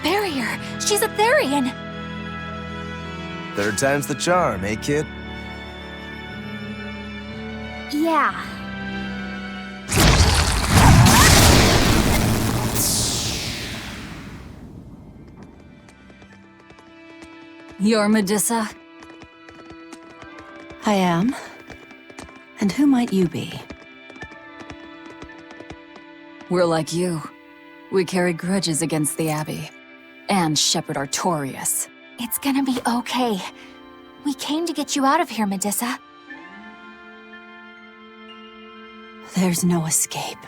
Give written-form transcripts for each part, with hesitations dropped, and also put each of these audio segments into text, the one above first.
barrier. She's a Therian. Third time's the charm, eh, kid? Yeah. You're Medusa? I am. And who might you be? We're like you. We carry grudges against the Abbey. And Shepherd Artorias. It's gonna be okay. We came to get you out of here, Medusa. There's no escape.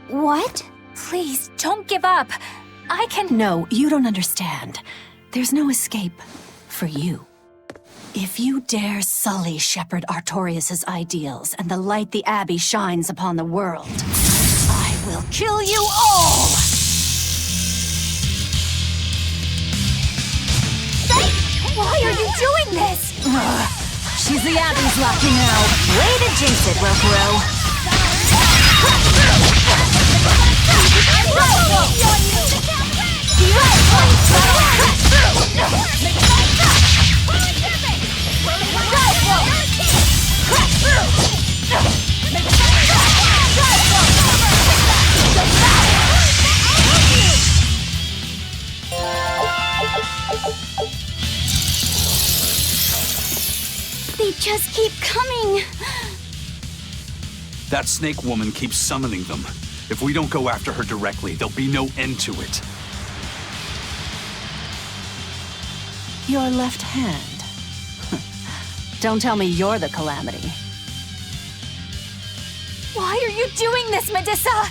What? Please, don't give up. I can— No, you don't understand. There's no escape for you. If you dare sully Shepherd Artorias' ideals and the light the Abbey shines upon the world, I will kill you all! Why are you doing this? She's the Abbey's lucky now. Way to jinx it, Roku. They just keep coming. That snake woman keeps summoning them. If we don't go after her directly, there'll be no end to it. Your left hand. Don't tell me you're the calamity. Why are you doing this, Medusa?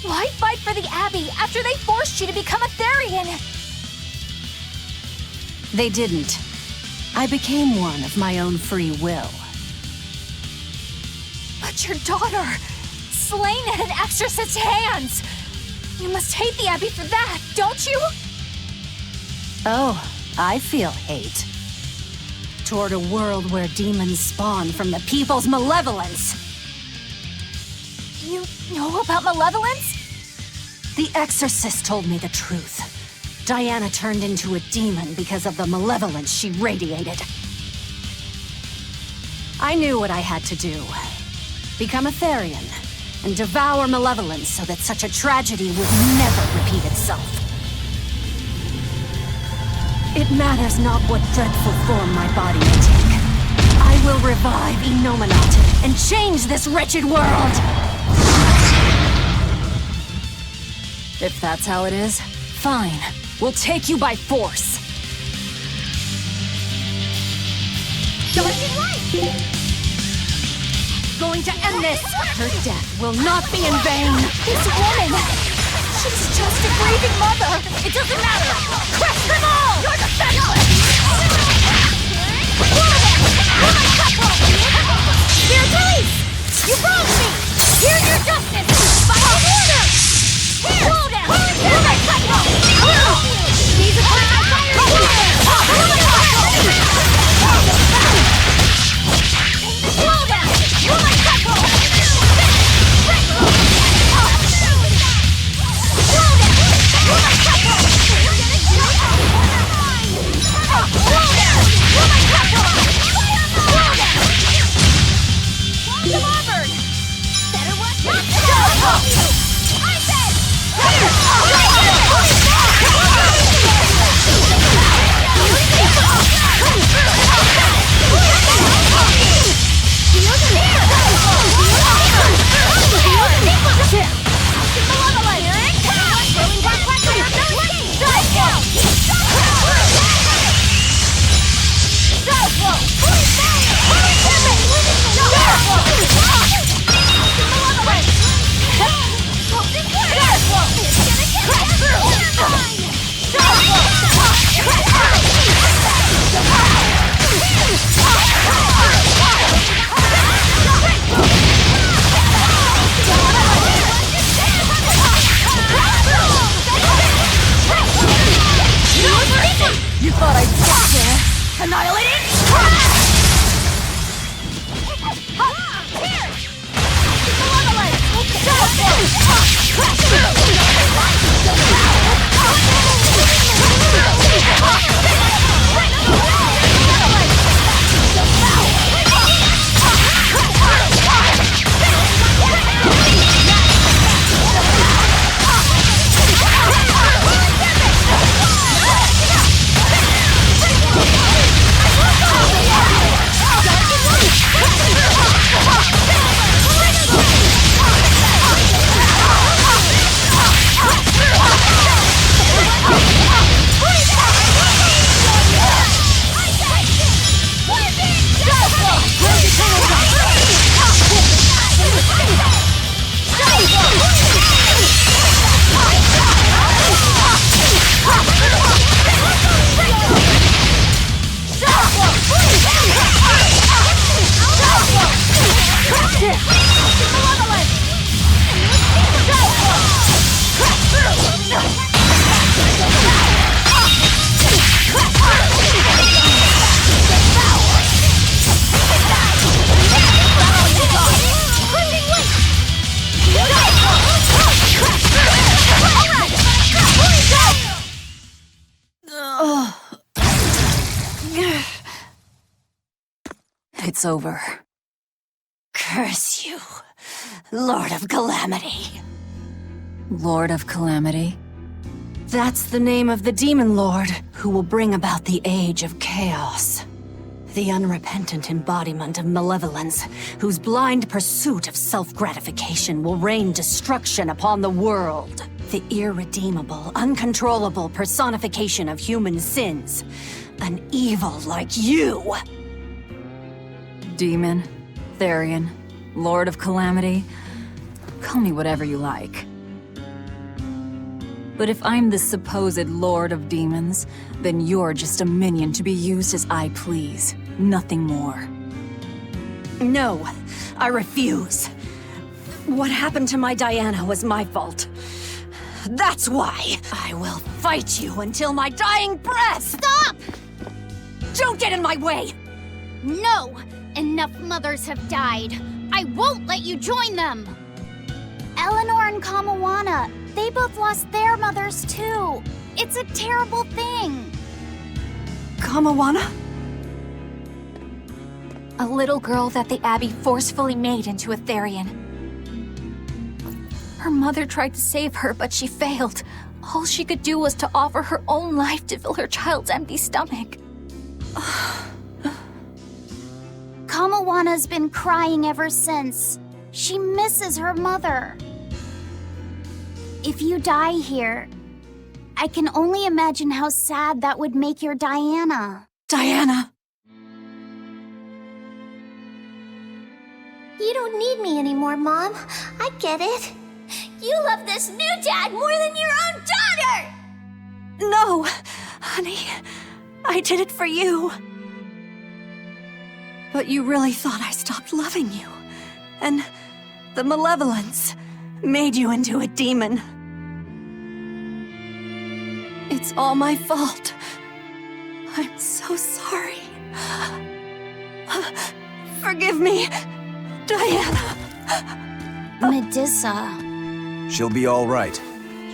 Why fight for the Abbey after they forced you to become a Therian? They didn't. I became one of my own free will. But your daughter, slain at an exorcist's hands. You must hate the Abbey for that, don't you? Oh, I feel hate. Toward a world where demons spawn from the people's malevolence. You know about malevolence? The exorcist told me the truth. Diana turned into a demon because of the malevolence she radiated. I knew what I had to do. Become a Therian, and devour malevolence so that such a tragedy would never repeat itself. It matters not what dreadful form my body may take. I will revive Enominat and change this wretched world! If that's how it is, fine. We'll take you by force. Dark and light! Going to end this! Her death will not be in vain! This woman! She's just a grieving mother! It doesn't matter! Crush them all! You're defenseless! Spirit police! You wronged me! Here's your justice! Follow order! Here! Slow down! You're my cycle! These are my Slow down! You're my cycle! Slow down! It's over. Curse you, Lord of Calamity. Lord of Calamity? That's the name of the Demon Lord who will bring about the Age of Chaos. The unrepentant embodiment of malevolence, whose blind pursuit of self-gratification will rain destruction upon the world. The irredeemable, uncontrollable personification of human sins. An evil like you! Demon, Therian, Lord of Calamity. Call me whatever you like. But if I'm the supposed Lord of Demons, then you're just a minion to be used as I please. Nothing more. No, I refuse. What happened to my Diana was my fault. That's why I will fight you until my dying breath! Stop! Don't get in my way! No! Enough mothers have died. I won't let you join them! Eleanor and Kamawana, they both lost their mothers too. It's a terrible thing. Kamawana? A little girl that the Abbey forcefully made into a Therian. Her mother tried to save her, but she failed. All she could do was to offer her own life to fill her child's empty stomach. Kamawana's been crying ever since. She misses her mother. If you die here, I can only imagine how sad that would make your Diana. Diana! You don't need me anymore, Mom. I get it. You love this new dad more than your own daughter! No! Honey, I did it for you. But you really thought I stopped loving you. And the malevolence made you into a demon. It's all my fault. I'm so sorry. Forgive me, Diana. Medissa. She'll be all right.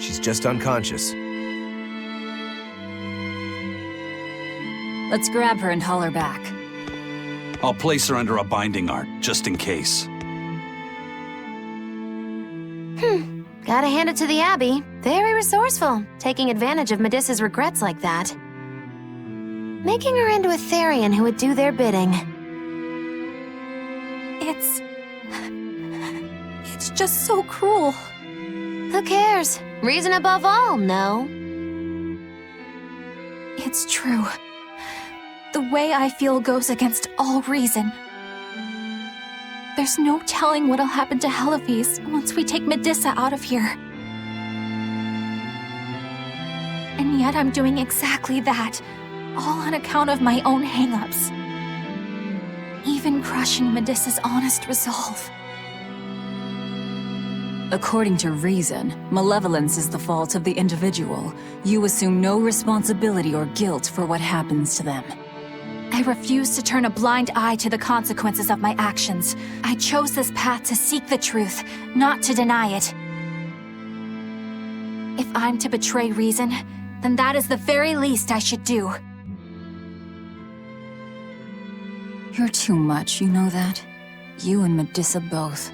She's just unconscious. Let's grab her and haul her back. I'll place her under a binding art, just in case. Gotta hand it to the Abbey. Very resourceful, taking advantage of Medissa's regrets like that. Making her into a Therian who would do their bidding. It's just so cruel. Who cares? Reason above all, no? It's true. The way I feel goes against all reason. There's no telling what'll happen to Heliphys once we take Medissa out of here. And yet I'm doing exactly that, all on account of my own hang-ups. Even crushing Medissa's honest resolve. According to reason, malevolence is the fault of the individual. You assume no responsibility or guilt for what happens to them. I refuse to turn a blind eye to the consequences of my actions. I chose this path to seek the truth, not to deny it. If I'm to betray reason, then that is the very least I should do. You're too much, you know that? You and Medissa both.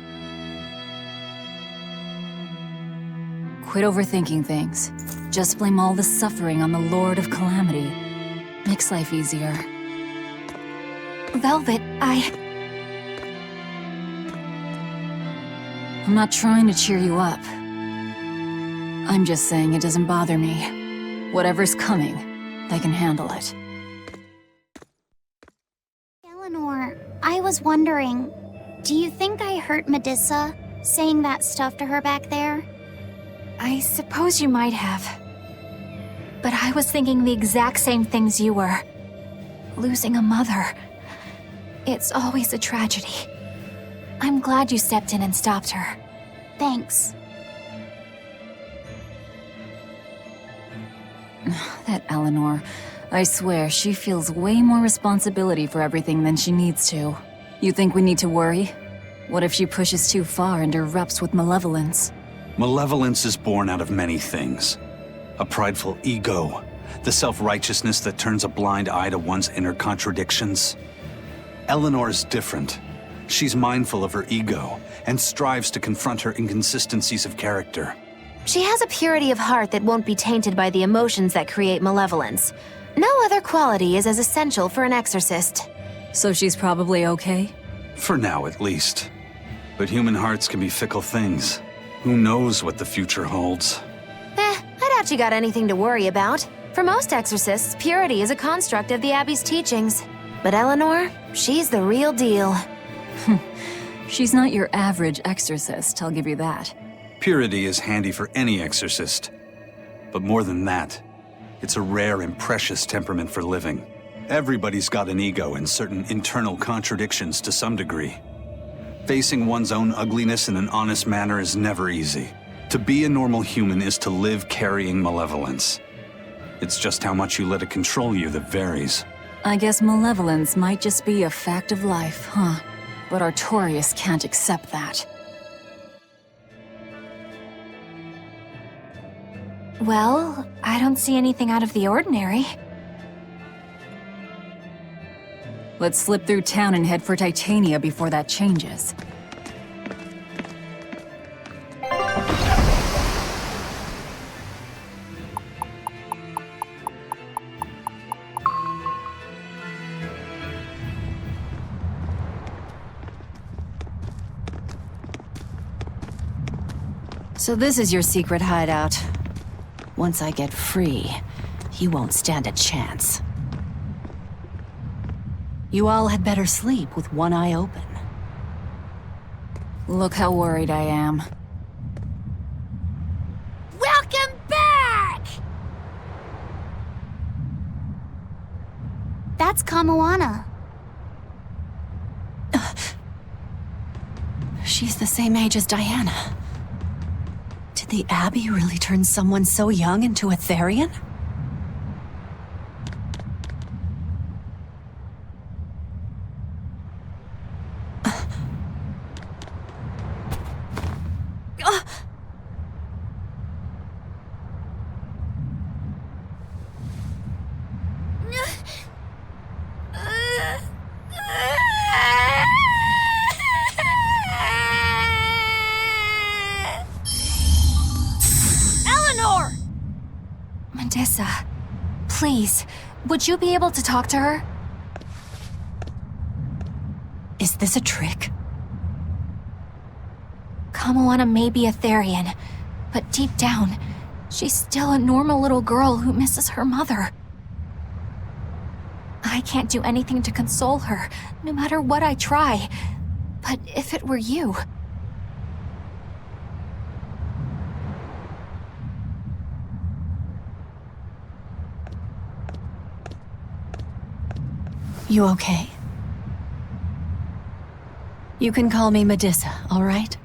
Quit overthinking things. Just blame all the suffering on the Lord of Calamity. Makes life easier. Velvet, I'm not trying to cheer you up. I'm just saying it doesn't bother me. Whatever's coming, I can handle it. Eleanor, I was wondering, do you think I hurt Medissa, saying that stuff to her back there? I suppose you might have. But I was thinking the exact same things you were. Losing a mother. It's always a tragedy. I'm glad you stepped in and stopped her. Thanks. That Eleanor. I swear, she feels way more responsibility for everything than she needs to. You think we need to worry? What if she pushes too far and erupts with malevolence? Malevolence is born out of many things. A prideful ego, the self-righteousness that turns a blind eye to one's inner contradictions. Eleanor is different. She's mindful of her ego and strives to confront her inconsistencies of character. She has a purity of heart that won't be tainted by the emotions that create malevolence. No other quality is as essential for an exorcist. So she's probably okay? For now, at least. But human hearts can be fickle things. Who knows what the future holds? I doubt you got anything to worry about. For most exorcists, purity is a construct of the Abbey's teachings. But Eleanor, she's the real deal. She's not your average exorcist, I'll give you that. Purity is handy for any exorcist. But more than that, it's a rare and precious temperament for living. Everybody's got an ego and certain internal contradictions to some degree. Facing one's own ugliness in an honest manner is never easy. To be a normal human is to live carrying malevolence. It's just how much you let it control you that varies. I guess malevolence might just be a fact of life, huh? But Artorias can't accept that. Well, I don't see anything out of the ordinary. Let's slip through town and head for Titania before that changes. So this is your secret hideout. Once I get free, he won't stand a chance. You all had better sleep with one eye open. Look how worried I am. Welcome back! That's Kamoana. She's the same age as Diana. Did the Abbey really turn someone so young into a Therian? Medissa, please, would you be able to talk to her? Is this a trick? Kamoana may be a Therian, but deep down, she's still a normal little girl who misses her mother. I can't do anything to console her, no matter what I try. But if it were you... You okay? You can call me Medissa, all right?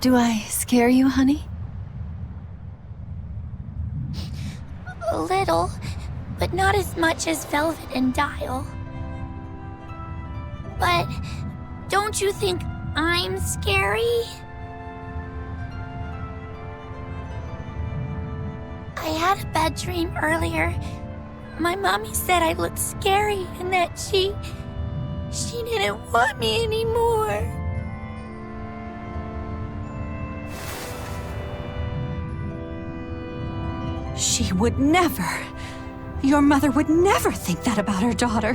Do I scare you, honey? A little, but not as much as Velvet and Dial. But don't you think I'm scary? I had a bad dream earlier. My mommy said I looked scary and that she didn't want me anymore. She would never. Your mother would never think that about her daughter.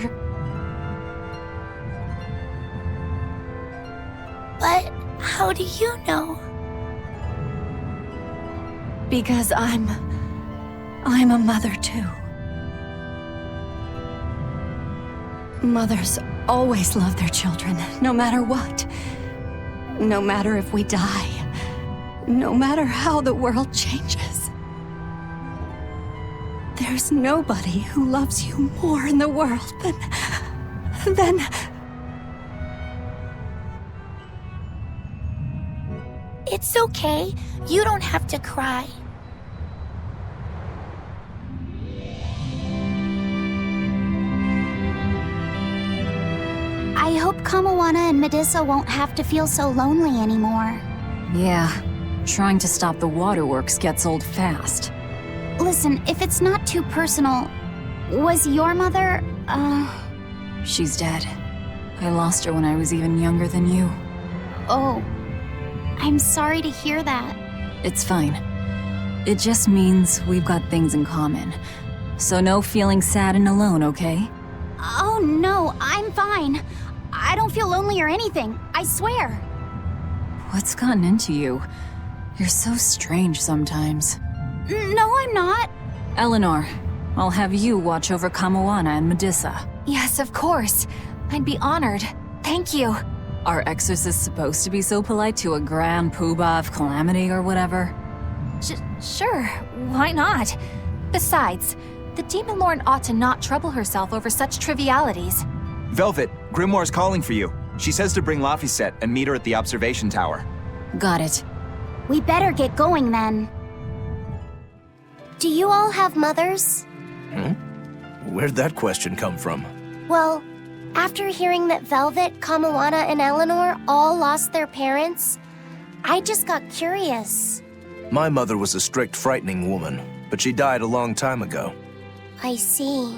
But how do you know? Because I'm a mother too. Mothers always love their children, no matter what. No matter if we die. No matter how the world changes. There's nobody who loves you more in the world Then... It's okay. You don't have to cry. I hope Kamawana and Medissa won't have to feel so lonely anymore. Yeah, trying to stop the waterworks gets old fast. Listen, if it's not too personal, was your mother, She's dead. I lost her when I was even younger than you. Oh, I'm sorry to hear that. It's fine. It just means we've got things in common. So no feeling sad and alone, okay? Oh no, I'm fine. I don't feel lonely or anything, I swear. What's gotten into you? You're so strange sometimes. No, I'm not. Eleanor, I'll have you watch over Kamawana and Medissa. Yes, of course. I'd be honored. Thank you. Are exorcists supposed to be so polite to a grand poobah of calamity or whatever? Sure, why not? Besides, the Demon Lord ought to not trouble herself over such trivialities. Velvet, Grimoire's calling for you. She says to bring Laphicet and meet her at the observation tower. Got it. We better get going then. Do you all have mothers? Where'd that question come from? Well, after hearing that Velvet, Kamawana, and Eleanor all lost their parents, I just got curious. My mother was a strict, frightening woman, but she died a long time ago. I see.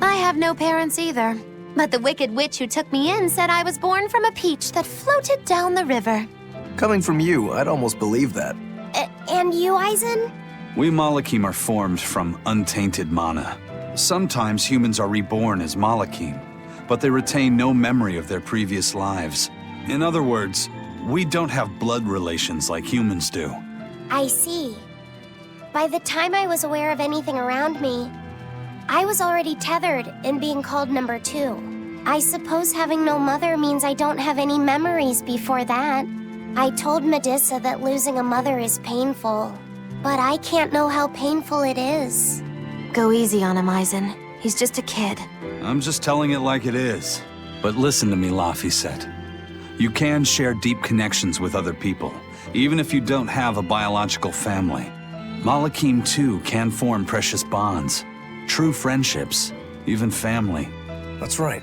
I have no parents either. But the wicked witch who took me in said I was born from a peach that floated down the river. Coming from you, I'd almost believe that. And you, Eisen? We Malakim are formed from untainted mana. Sometimes humans are reborn as Malakim, but they retain no memory of their previous lives. In other words, we don't have blood relations like humans do. I see. By the time I was aware of anything around me, I was already tethered and being called number 2. I suppose having no mother means I don't have any memories before that. I told Medissa that losing a mother is painful, but I can't know how painful it is. Go easy on him, Eisen. He's just a kid. I'm just telling it like it is. But listen to me, Laphicet. You can share deep connections with other people, even if you don't have a biological family. Malakim, too, can form precious bonds. True friendships, even family. That's right.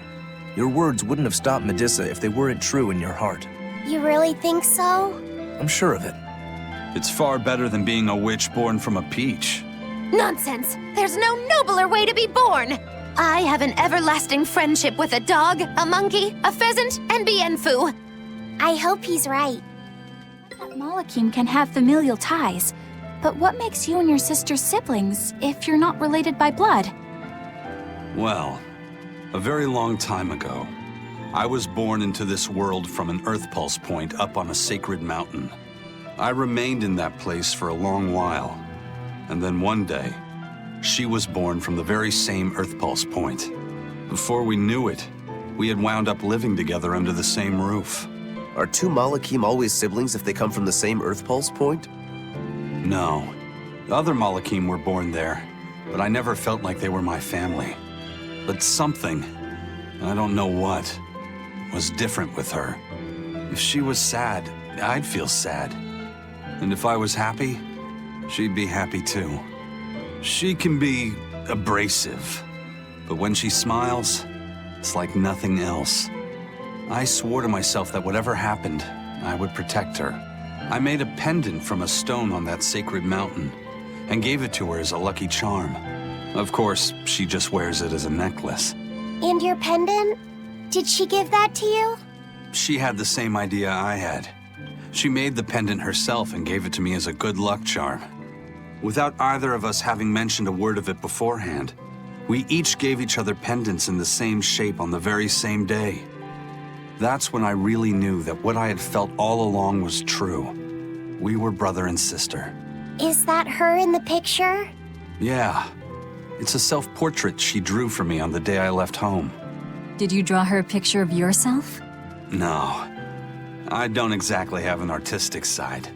Your words wouldn't have stopped Medissa if they weren't true in your heart. You really think so? I'm sure of it. It's far better than being a witch born from a peach. Nonsense! There's no nobler way to be born! I have an everlasting friendship with a dog, a monkey, a pheasant, and Bienfu. I hope he's right. That Malakim can have familial ties, but what makes you and your sister siblings if you're not related by blood? Well, a very long time ago, I was born into this world from an Earth Pulse point up on a sacred mountain. I remained in that place for a long while, and then one day, she was born from the very same Earth Pulse point. Before we knew it, we had wound up living together under the same roof. Are 2 Malakim always siblings if they come from the same Earth Pulse point? No. The other Malakim were born there, but I never felt like they were my family. But something, I don't know what, was different with her. If she was sad, I'd feel sad. And if I was happy, she'd be happy too. She can be abrasive, but when she smiles, it's like nothing else. I swore to myself that whatever happened, I would protect her. I made a pendant from a stone on that sacred mountain and gave it to her as a lucky charm. Of course, she just wears it as a necklace. And your pendant? Did she give that to you? She had the same idea I had. She made the pendant herself and gave it to me as a good luck charm. Without either of us having mentioned a word of it beforehand, we each gave each other pendants in the same shape on the very same day. That's when I really knew that what I had felt all along was true. We were brother and sister. Is that her in the picture? Yeah. It's a self-portrait she drew for me on the day I left home. Did you draw her a picture of yourself? No. I don't exactly have an artistic side.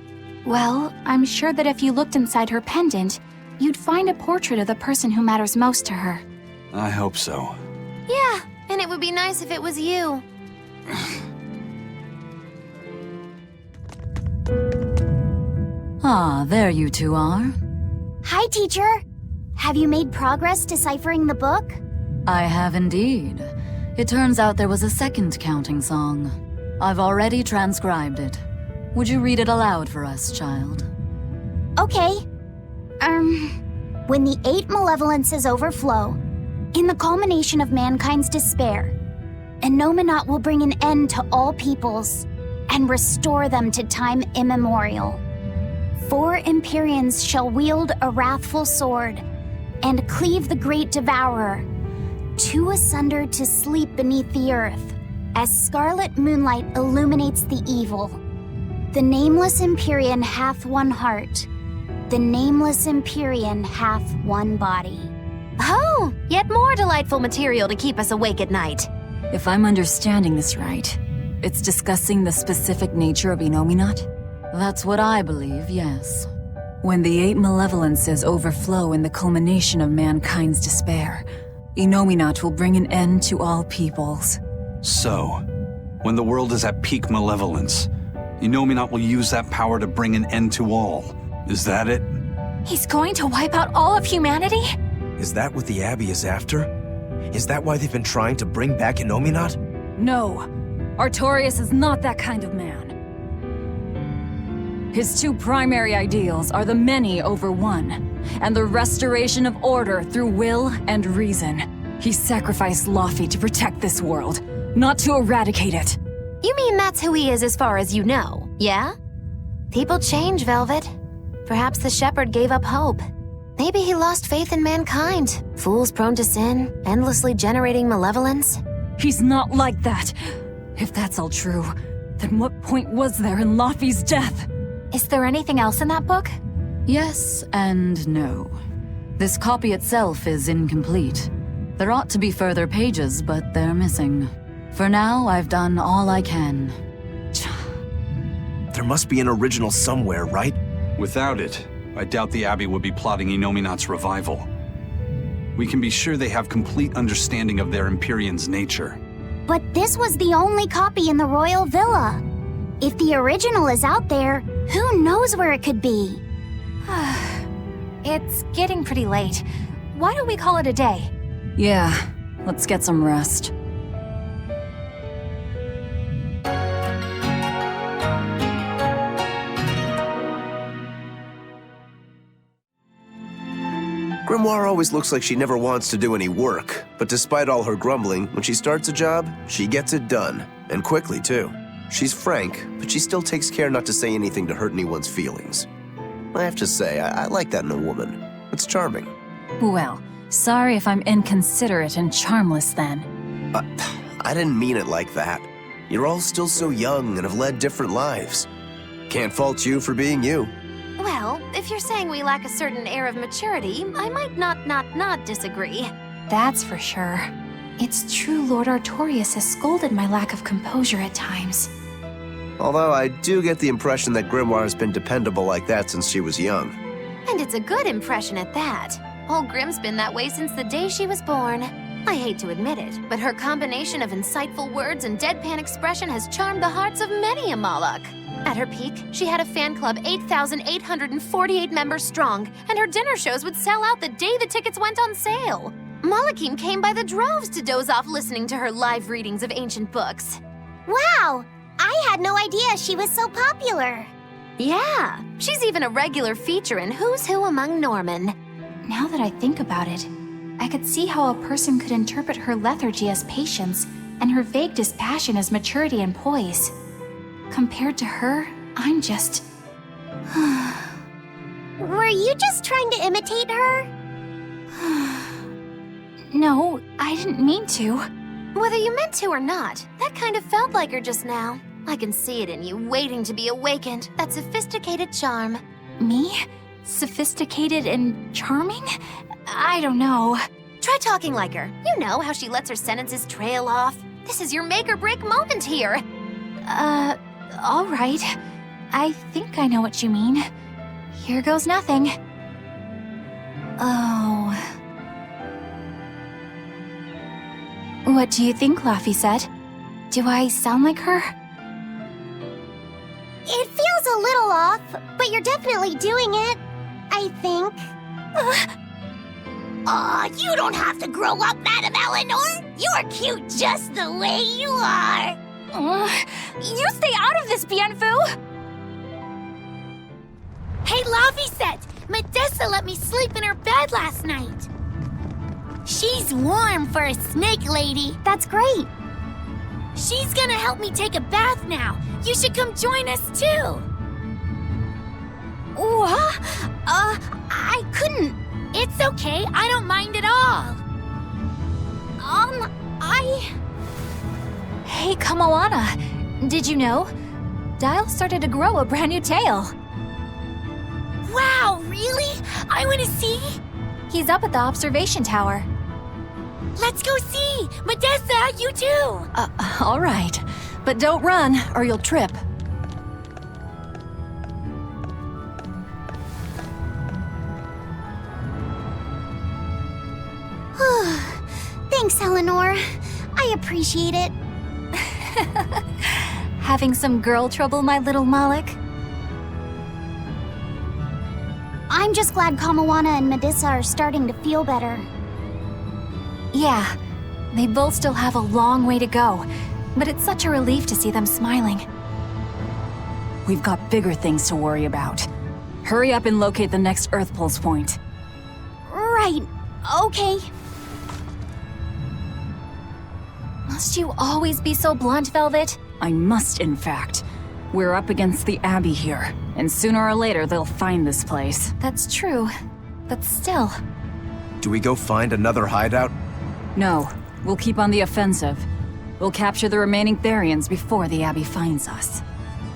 Well, I'm sure that if you looked inside her pendant, you'd find a portrait of the person who matters most to her. I hope so. Yeah, And it would be nice if it was you. Ah, there you two are. Hi, teacher. Have you made progress deciphering the book? I have indeed. It turns out there was a second counting song. I've already transcribed it. Would you read it aloud for us, child? Okay. When the 8 malevolences overflow, in the culmination of mankind's despair, Innominat will bring an end to all peoples and restore them to time immemorial. 4 Empyreans shall wield a wrathful sword and cleave the great devourer, 2 asunder to sleep beneath the earth, as scarlet moonlight illuminates the evil. The nameless Empyrean hath one heart. The nameless Empyrean hath one body. Oh, yet more delightful material to keep us awake at night. If I'm understanding this right, it's discussing the specific nature of Innominat? That's what I believe, yes. When the 8 malevolences overflow in the culmination of mankind's despair, Innominat will bring an end to all peoples. So, when the world is at peak malevolence, Innominat will use that power to bring an end to all. Is that it? He's going to wipe out all of humanity? Is that what the Abbey is after? Is that why they've been trying to bring back Innominat? No, Artorias is not that kind of man. His 2 primary ideals are the many over one, and the restoration of order through will and reason. He sacrificed Laufey to protect this world, not to eradicate it. You mean that's who he is as far as you know, yeah? People change, Velvet. Perhaps the shepherd gave up hope. Maybe he lost faith in mankind. Fools prone to sin, endlessly generating malevolence. He's not like that. If that's all true, then what point was there in Laufey's death? Is there anything else in that book? Yes and no. This copy itself is incomplete. There ought to be further pages, but they're missing. For now, I've done all I can. There must be an original somewhere, right? Without it, I doubt the Abbey would be plotting Innominat's revival. We can be sure they have complete understanding of their Empyrean's nature. But this was the only copy in the royal villa. If the original is out there, who knows where it could be? It's getting pretty late. Why don't we call it a day? Yeah, let's get some rest. Grimoire always looks like she never wants to do any work, but despite all her grumbling, when she starts a job, she gets it done, and quickly too. She's frank, but she still takes care not to say anything to hurt anyone's feelings. I have to say, I like that in a woman. It's charming. Well, sorry if I'm inconsiderate and charmless then. I didn't mean it like that. You're all still so young and have led different lives. Can't fault you for being you. Well, if you're saying we lack a certain air of maturity, I might not disagree. That's for sure. It's true Lord Artorias has scolded my lack of composure at times. Although I do get the impression that Grimoire has been dependable like that since she was young. And it's a good impression at that. Old Grim's been that way since the day she was born. I hate to admit it, but her combination of insightful words and deadpan expression has charmed the hearts of many a Moloch. At her peak, she had a fan club 8,848 members strong, and her dinner shows would sell out the day the tickets went on sale. Molochim came by the droves to doze off listening to her live readings of ancient books. Wow! I had no idea she was so popular. Yeah, she's even a regular feature in Who's Who Among Norman. Now that I think about it, I could see how a person could interpret her lethargy as patience and her vague dispassion as maturity and poise. Compared to her, I'm just... Were you just trying to imitate her? No, I didn't mean to. Whether you meant to or not, that kind of felt like her just now. I can see it in you, waiting to be awakened, that sophisticated charm. Me? Sophisticated and charming? I don't know. Try talking like her. You know how she lets her sentences trail off. This is your make or break moment here. All right. I think I know what you mean. Here goes nothing. Oh. What do you think, Laphicet? Do I sound like her? It feels a little off, but you're definitely doing it, I think. Aw, you don't have to grow up, Madam Eleanor. You're cute just the way you are. You stay out of this, Bienfu! Hey, Laphicet! Medessa let me sleep in her bed last night. She's warm for a snake lady. That's great. She's gonna help me take a bath now. You should come join us too. What? I couldn't. It's okay. I don't mind at all. Hey, Kamoana. Did you know? Dial started to grow a brand new tail. Wow, really? I want to see. He's up at the observation tower. Let's go see. Medessa, you too. All right. But don't run, or you'll trip. Thanks, Eleanor. I appreciate it. Having some girl trouble, my little Malik? I'm just glad Kamoana and Medissa are starting to feel better. Yeah, they both still have a long way to go, but it's such a relief to see them smiling. We've got bigger things to worry about. Hurry up and locate the next Earth Pulse point. Right. Okay. Must you always be so blunt, Velvet? I must, in fact. We're up against the Abbey here, and sooner or later they'll find this place. That's true, but still. Do we go find another hideout? No, we'll keep on the offensive. We'll capture the remaining Therians before the Abbey finds us.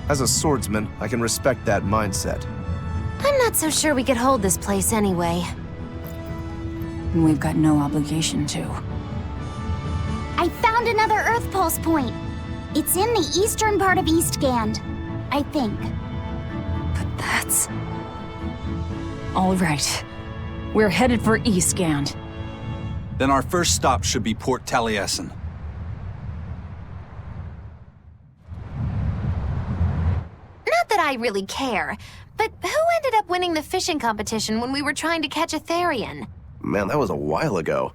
As a swordsman, I can respect that mindset. I'm not so sure we could hold this place anyway. And we've got no obligation to. I found another Earth Pulse point. It's in the eastern part of Eastgand, I think. But that's... All right. We're headed for Eastgand. Then our first stop should be Port Taliesin. Not that I really care, but who ended up winning the fishing competition when we were trying to catch a Therian? Man, that was a while ago.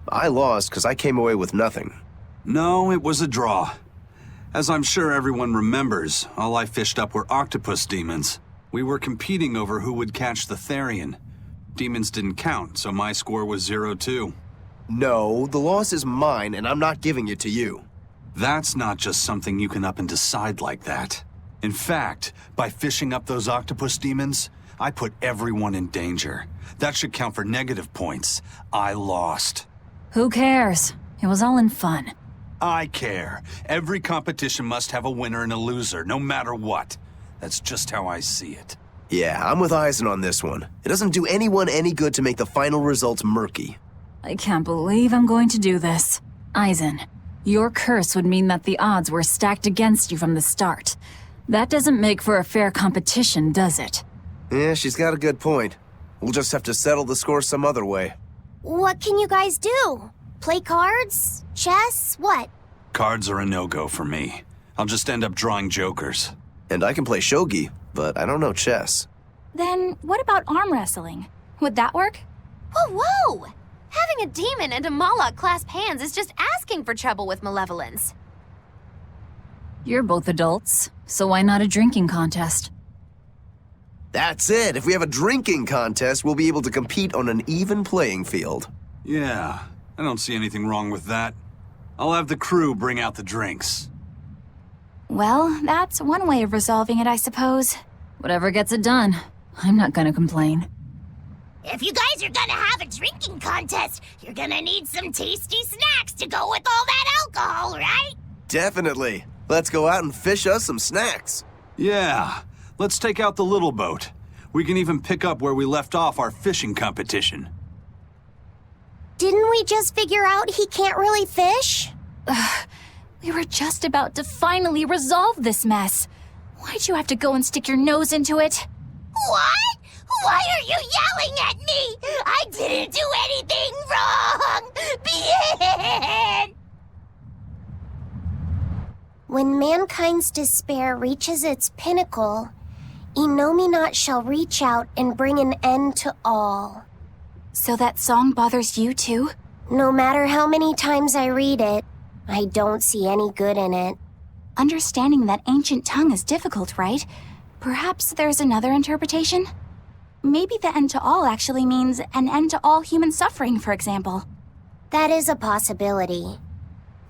I lost because I came away with nothing. No, it was a draw. As I'm sure everyone remembers, all I fished up were octopus demons. We were competing over who would catch the Therian. Demons didn't count, so my score was 0-2. No, the loss is mine, and I'm not giving it to you. That's not just something you can up and decide like that. In fact, by fishing up those octopus demons, I put everyone in danger. That should count for negative points. I lost. Who cares? It was all in fun. I care. Every competition must have a winner and a loser, no matter what. That's just how I see it. Yeah, I'm with Eisen on this one. It doesn't do anyone any good to make the final results murky. I can't believe I'm going to do this. Eisen, your curse would mean that the odds were stacked against you from the start. That doesn't make for a fair competition, does it? Yeah, she's got a good point. We'll just have to settle the score some other way. What can you guys do? Play cards? Chess? What? Cards are a no-go for me. I'll just end up drawing jokers. And I can play shogi, but I don't know chess. Then what about arm wrestling? Would that work? Whoa, whoa! Having a demon and a Moloch clasp hands is just asking for trouble with malevolence. You're both adults, so why not a drinking contest? That's it! If we have a drinking contest, we'll be able to compete on an even playing field. Yeah, I don't see anything wrong with that. I'll have the crew bring out the drinks. Well, that's one way of resolving it, I suppose. Whatever gets it done. I'm not gonna complain. If you guys are gonna have a drinking contest, you're gonna need some tasty snacks to go with all that alcohol, right? Definitely. Let's go out and fish us some snacks. Yeah, let's take out the little boat. We can even pick up where we left off our fishing competition. Didn't we just figure out he can't really fish? We were just about to finally resolve this mess. Why'd you have to go and stick your nose into it? What? Why are you yelling at me? I didn't do anything wrong! Bien! When mankind's despair reaches its pinnacle, Innominat shall reach out and bring an end to all. So that song bothers you too? No matter how many times I read it, I don't see any good in it. Understanding that ancient tongue is difficult, right? Perhaps there's another interpretation? Maybe the end to all actually means an end to all human suffering, for example. That is a possibility.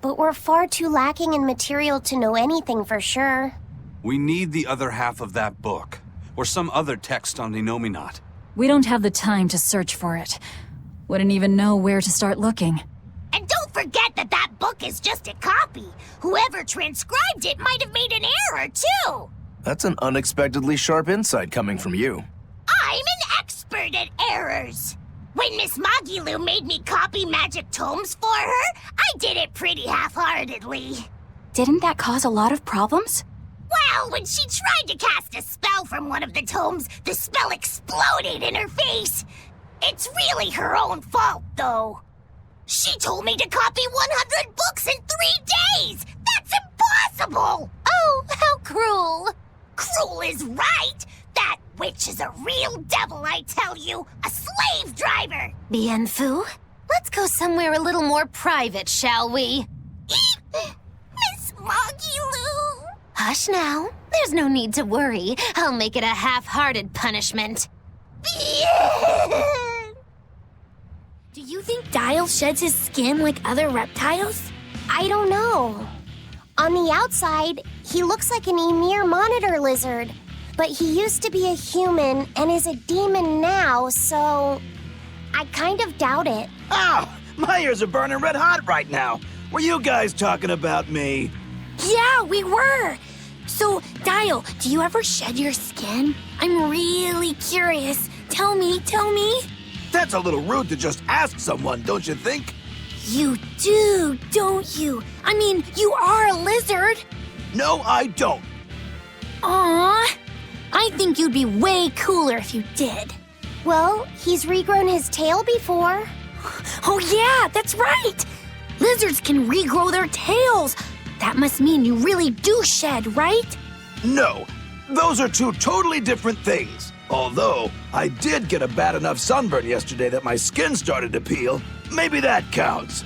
But we're far too lacking in material to know anything for sure. We need the other half of that book, or some other text on Innominat. We don't have the time to search for it. Wouldn't even know where to start looking. And don't forget that that book is just a copy. Whoever transcribed it might have made an error, too. That's an unexpectedly sharp insight coming from you. I'm an expert at errors. When Miss Magilu made me copy magic tomes for her, I did it pretty half-heartedly. Didn't that cause a lot of problems? Well, when she tried to cast a spell from one of the tomes, the spell exploded in her face. It's really her own fault, though. She told me to copy 100 books in 3 days! That's impossible! Oh, how cruel! Cruel is right! That witch is a real devil, I tell you! A slave driver! Bien Phu, let's go somewhere a little more private, shall we? Miss Magilu! Hush now. There's no need to worry. I'll make it a half-hearted punishment. Do you think Dial sheds his skin like other reptiles? I don't know. On the outside, he looks like an Emir monitor lizard. But he used to be a human and is a demon now, so I kind of doubt it. Ow! My ears are burning red hot right now. Were you guys talking about me? Yeah, we were! So, Dial, do you ever shed your skin? I'm really curious. Tell me. That's a little rude to just ask someone, don't you think? You do, don't you? I mean, you are a lizard. No, I don't. Aww. I think you'd be way cooler if you did. Well, he's regrown his tail before. Oh yeah, that's right! Lizards can regrow their tails. That must mean you really do shed, right? No, those are two totally different things. Although, I did get a bad enough sunburn yesterday that my skin started to peel. Maybe that counts.